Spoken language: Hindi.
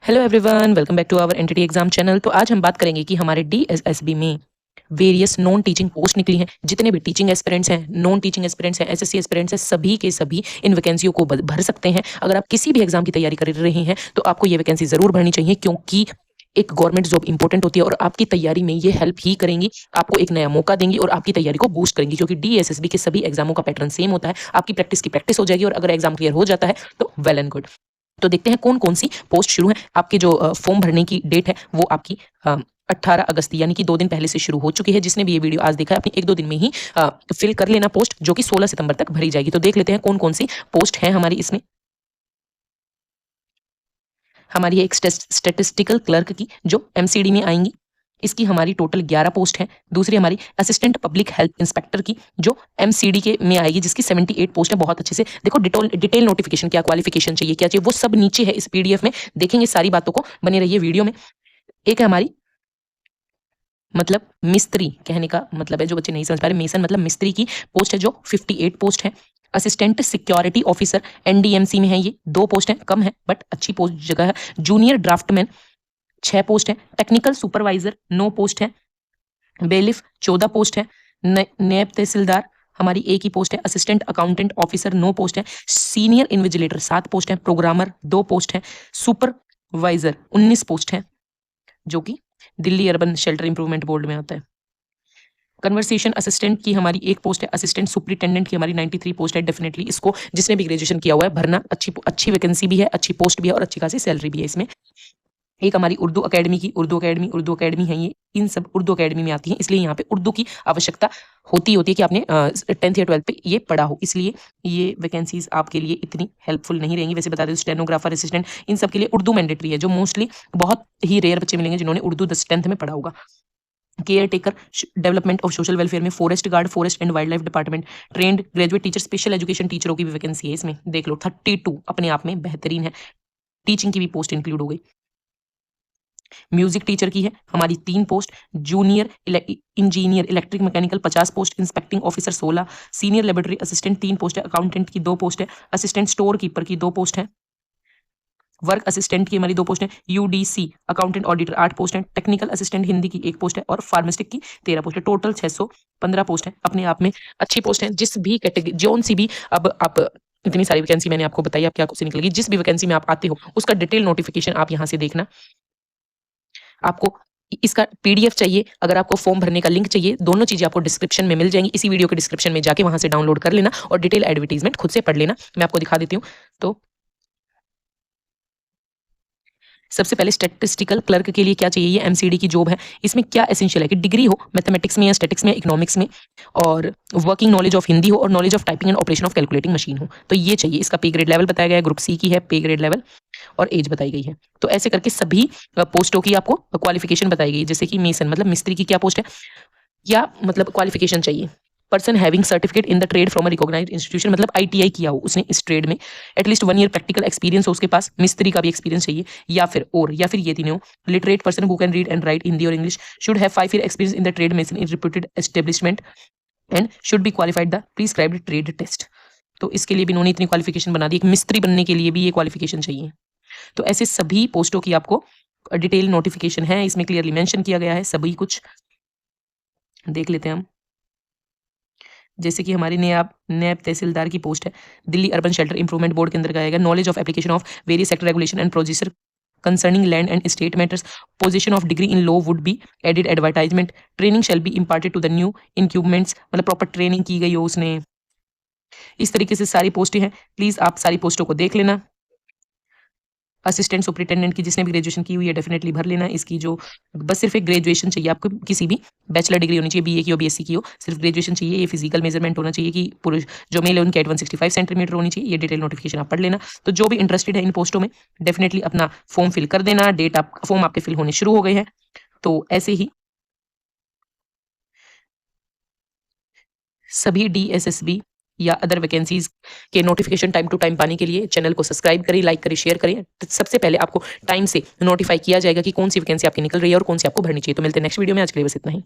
Hello everyone, welcome back to our NTT exam channel. तो आज हम बात करेंगे कि हमारे डीएसएसबी में वेरियस नॉन टीचिंग पोस्ट निकली हैं। जितने भी टीचिंग एस्पिरेंट्स हैं, नॉन टीचिंग एस्पिरेंट्स हैं, एसएससी एस्पिरेंट्स हैं, सभी के सभी इन वैकेंसियों को भर सकते हैं। अगर आप किसी भी एग्जाम की तैयारी कर रहे हैं तो आपको ये वैकेंसी जरूर भरनी चाहिए, क्योंकि एक गवर्नमेंट जॉब इंपॉर्टेंट होती है और आपकी तैयारी में ये हेल्प ही करेंगी, आपको एक नया मौका देंगी और आपकी तैयारी को बूस्ट करेंगी। क्योंकि डीएसएसबी के सभी एग्जामों का पैटर्न सेम होता है, आपकी प्रैक्टिस की प्रैक्टिस हो जाएगी और अगर एग्जाम क्लियर हो जाता है तो वेल एंड गुड। तो देखते हैं कौन कौन सी पोस्ट शुरू है। आपके जो फॉर्म भरने की डेट है वो आपकी 18 अगस्त यानी कि 2 दिन पहले से शुरू हो चुकी है। जिसने भी ये वीडियो आज देखा है अपनी 1-2 दिन में ही फिल कर लेना पोस्ट, जो कि 16 सितंबर तक भरी जाएगी। तो देख लेते हैं कौन कौन सी पोस्ट है हमारी इसमें। हमारी एक स्टैटिस्टिकल क्लर्क की जो एमसीडी में आएंगी, इसकी हमारी टोटल 11 पोस्ट है। दूसरी हमारी असिस्टेंट पब्लिक हेल्थ इंस्पेक्टर की जो एमसीडी के में आएगी, जिसकी 78 पोस्ट है। बहुत अच्छे से देखो, डिटेल नोटिफिकेशन, क्या क्वालिफिकेशन चाहिए, क्या चाहिए, वो सब नीचे है इस पीडीएफ में। देखेंगे सारी बातों को, बने रहिए वीडियो में। एक है हमारी मतलब मिस्त्री, कहने का मतलब है जो बच्चे नहीं समझ पा रहे, मेसन मतलब मिस्त्री की पोस्ट है जो 58 पोस्ट है। असिस्टेंट सिक्योरिटी ऑफिसर एनडीएमसी में है, ये 2 पोस्ट है, कम है बट अच्छी पोस्ट जगह है। जूनियर ड्राफ्टमैन 6 पोस्ट है। टेक्निकल सुपरवाइजर 9 पोस्ट है। बेलिफ 14 पोस्ट है। नायब तहसीलदार हमारी एक ही पोस्ट है। असिस्टेंट अकाउंटेंट ऑफिसर 9 पोस्ट है। सीनियर इन्विजिलेटर 7 पोस्ट है। प्रोग्रामर 2 पोस्ट है। सुपरवाइजर 19 पोस्ट है, जो कि Delhi urban shelter improvement board में आता है। कन्वर्सेशन असिस्टेंट की हमारी 1 पोस्ट है। असिस्टेंट सुपरिटेंडेंट की हमारी 93 पोस्ट है। डेफिनेटली इसको जिसने भी ग्रेजुएशन किया हुआ है भरना, अच्छी वैकेंसी भी है, अच्छी पोस्ट भी है और अच्छी खासी सैलरी भी है इसमें। एक हमारी उर्दू एकेडमी की, उर्दू एकेडमी है ये, इन सब उर्दू एकेडमी में आती है, इसलिए यहाँ पे उर्दू की आवश्यकता होती है कि आपने 10th या 12th पे ये पढ़ा हो, इसलिए ये वैकेंसीज आपके लिए इतनी हेल्पफुल नहीं रहेंगी। वैसे बता दें, स्टेनोग्राफर असिस्टेंट इन सब के लिए उर्दू मैंडेटरी है, जो मोस्टली बहुत ही रेयर बच्चे मिलेंगे जिन्होंने उर्दू 10th में पढ़ा होगा। Care taker development of social welfare में, forest guard forest and wildlife department, trained graduate teacher special education टीचरों की भी वैकेंसी है इसमें। देख लो 32 अपने आप में बेहतरीन है। टीचिंग की भी पोस्ट इंक्लूड हो गई। म्यूजिक टीचर की है हमारी 3 post. Junior engineer electric mechanical 50 post. Inspecting officer 16। Senior laboratory assistant 3 post है। अकाउंटेंट की 2 पोस्ट है। असिस्टेंट स्टोर कीपर की 2 पोस्ट है। वर्क असिस्टेंट की हमारी 2 पोस्ट है। यूडीसी अकाउंटेंट ऑडिटर 8 पोस्ट है। टेक्निकल असिस्टेंट हिंदी की 1 पोस्ट है और फार्मासिस्ट की 13 पोस्ट है। टोटल 615 पोस्ट है, अपने आप में अच्छी पोस्ट है। जिस भी कैटेगरी, जोन सी भी, अब आप इतनी सारी वैकेंसी मैंने आपको बताई, आप क्या कुछ निकलेगी, जिस भी वैकेंसी में आप आते हो उसका डिटेल नोटिफिकेशन आप यहाँ से देखना। आपको इसका पीडीएफ चाहिए, अगर आपको फॉर्म भरने का लिंक चाहिए, दोनों चीजें आपको डिस्क्रिप्शन में मिल जाएंगी। इसी वीडियो के डिस्क्रिप्शन में जाके वहां से डाउनलोड कर लेना और डिटेल एडवर्टीजमेंट खुद से पढ़ लेना। मैं आपको दिखा देती हूँ। तो सबसे पहले स्टैटिस्टिकल क्लर्क के लिए क्या चाहिए, ये एमसीडी की जॉब है। इसमें क्या एसेंशियल है कि डिग्री हो मैथमेटिक्स में या स्टैटिक्स में, इकोनॉमिक्स में, और वर्किंग नॉलेज ऑफ हिंदी हो और knowledge of typing and operation of calculating machine हो। तो ये चाहिए। इसका पे ग्रेड लेवल बताया गया है, ग्रुप सी की है पे ग्रेड लेवल, और एज बताई गई है। तो ऐसे करके सभी पोस्टों की आपको क्वालिफिकेशन बताई गई है। जैसे कि मेसन मतलब मिस्त्री की क्या पोस्ट है, या मतलब क्वालिफिकेशन चाहिए। Person having certificate in the trade from a recognised institution, मतलब आईटीआई किया हो उसने इस ट्रेड में, एटलीस्ट 1 ईयर प्रैक्टिकल एक्सपीरियंस हो उसके पास, मिस्त्री का भी एक्सपीरियंस चाहिए, या फिर ये तीनों। Literate person who can read and write Hindi और English, should have 5 year experience in the trade mason in reputed establishment and should be qualified the prescribed trade test. तो इसके लिए भी इन्होंने इतनी क्वालिफिकेशन बना दी, एक मिस्त्री बनने के लिए भी ये क्वालिफिकेशन चाहिए। तो ऐसे सभी पोस्टों की आपको डिटेल नोटिफिकेशन है, इसमें क्लियरली मेंशन किया गया है सभी कुछ। देख लेते हैं हम। जैसे कि हमारी नैब तहसीलदार की पोस्ट है, Delhi urban shelter improvement board के अंदर आएगा। Knowledge of application of various sector regulation and procedure concerning land and state matters, position of degree in law would be added advertisement, training shall be imparted to the new equipments, मतलब प्रॉपर ट्रेनिंग की गई हो उसने। इस तरीके से सारी पोस्टें हैं, प्लीज आप सारी पोस्टों को देख लेना। असिस्टेंट सुपरिटेंडेंट की जिसने भी ग्रेजुएशन की हुई है डेफिनेटली भर लेना। इसकी जो बस सिर्फ एक ग्रेजुएशन चाहिए आपको, किसी भी बैचलर डिग्री होनी चाहिए, बीए की हो बीएससी की हो, सिर्फ ग्रेजुएशन चाहिए। ये फिजिकल मेजरमेंट होना चाहिए कि पुरुष जो मेल है उनकी 165 सेंटीमीटर होनी चाहिए। ये डिटेल नोटिफिकेशन आप पढ़ लेना। तो जो भी इंटरेस्टेड है इन पोस्टों में डेफिनेटली अपना फॉर्म फिल कर देना। फॉर्म आपके फिल होने शुरू हो गए हैं। तो ऐसे ही सभी डीएसएसबी या अदर वैकेंसीज के नोटिफिकेशन टाइम टू टाइम पाने के लिए चैनल को सब्सक्राइब करें, लाइक करें, शेयर करें। तो सबसे पहले आपको टाइम से नोटिफाई किया जाएगा कि कौन सी वैकेंसी आपकी निकल रही है और कौन सी आपको भरनी चाहिए। तो मिलते हैं नेक्स्ट वीडियो में, आज के लिए बस इतना ही।